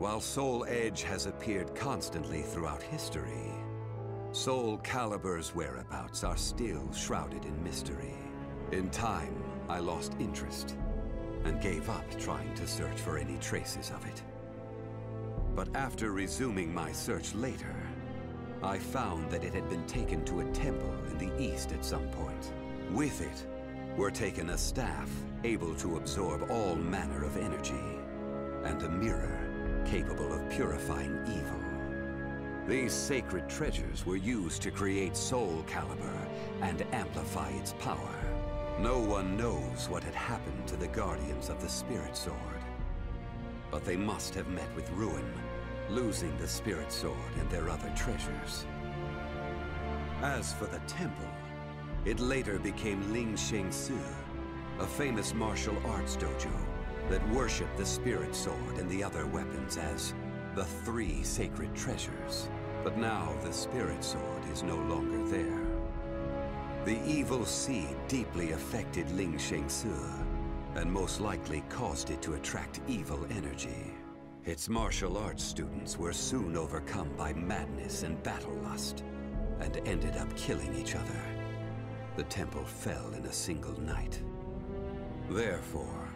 While Soul Edge has appeared constantly throughout history, SOULCALIBUR's whereabouts are still shrouded in mystery. In time, I lost interest and gave up trying to search for any traces of it. But after resuming my search later, I found that it had been taken to a temple in the east at some point. With it were taken a staff able to absorb all manner of energy, and a mirror capable of purifying evil. These sacred treasures were used to create SOULCALIBUR and amplify its power. No one knows what had happened to the guardians of the Spirit Sword, but they must have met with ruin, losing the Spirit Sword and their other treasures. As for the temple, it later became Ling Sheng Su, a famous martial arts dojo that worshipped the Spirit Sword and the other weapons as the 3 sacred treasures. But now the Spirit Sword is no longer there. The evil seed deeply affected Ling Sheng Su, and most likely caused it to attract evil energy. Its martial arts students were soon overcome by madness and battle lust, and ended up killing each other. The temple fell in a single night. Therefore,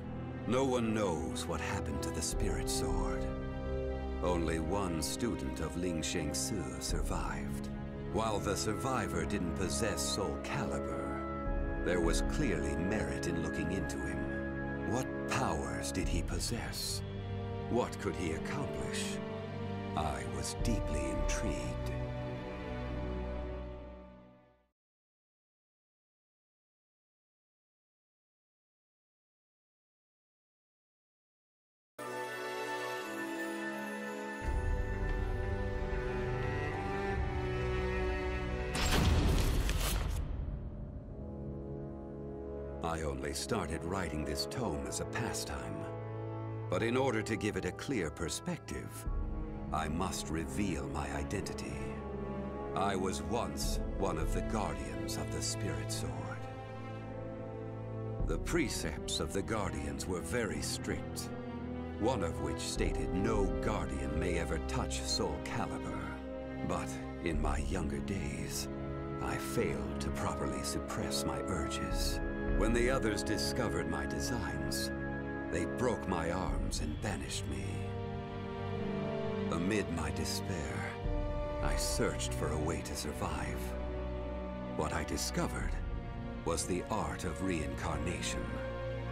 no one knows what happened to the Spirit Sword. Only one student of Ling Sheng Su survived. While the survivor didn't possess SOULCALIBUR, there was clearly merit in looking into him. What powers did he possess? What could he accomplish? I was deeply intrigued. I only started writing this tome as a pastime, but in order to give it a clear perspective, I must reveal my identity. I was once one of the guardians of the Spirit Sword. The precepts of the guardians were very strict, one of which stated no guardian may ever touch SOULCALIBUR. But in my younger days, I failed to properly suppress my urges. When the others discovered my designs, they broke my arms and banished me. Amid my despair, I searched for a way to survive. What I discovered was the art of reincarnation.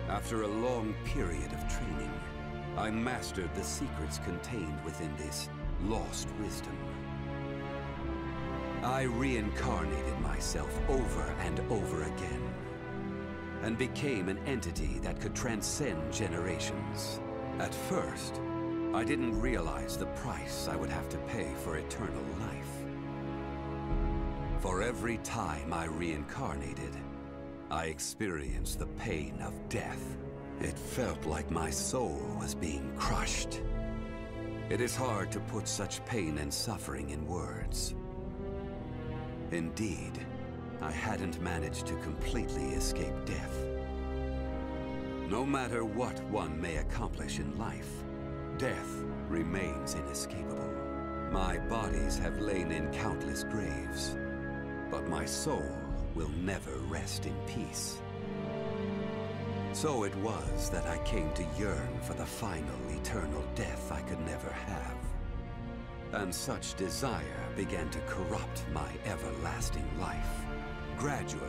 After a long period of training, I mastered the secrets contained within this lost wisdom. I reincarnated myself over and over again, and became an entity that could transcend generations. At first, I didn't realize the price I would have to pay for eternal life. For every time I reincarnated, I experienced the pain of death. It felt like my soul was being crushed. It is hard to put such pain and suffering in words. Indeed, I hadn't managed to completely escape death. No matter what one may accomplish in life, death remains inescapable. My bodies have lain in countless graves, but my soul will never rest in peace. So it was that I came to yearn for the final eternal death I could never have. And such desire began to corrupt my everlasting life. Gradually,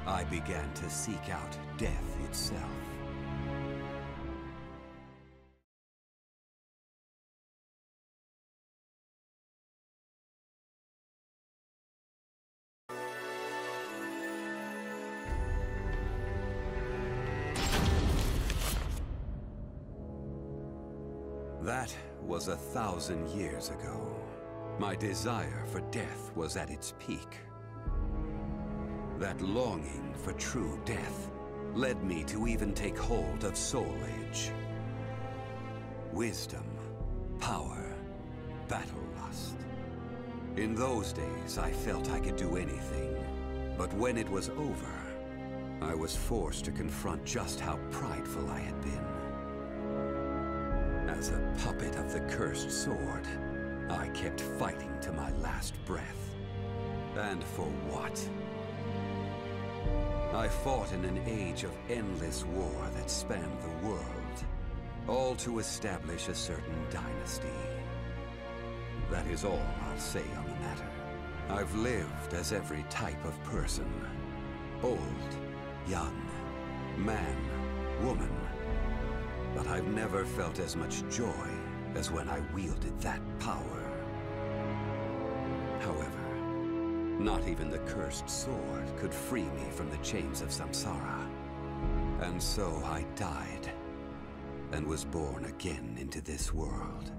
I began to seek out death itself. That was 1,000 years ago. My desire for death was at its peak. That longing for true death led me to even take hold of Soul Edge. Wisdom, power, battle lust. In those days, I felt I could do anything. But when it was over, I was forced to confront just how prideful I had been. As a puppet of the cursed sword, I kept fighting to my last breath. And for what? I fought in an age of endless war that spanned the world, all to establish a certain dynasty. That is all I'll say on the matter. I've lived as every type of person. Old, young, man, woman. But I've never felt as much joy as when I wielded that power. However, not even the cursed sword could free me from the chains of samsara. And so I died, and was born again into this world.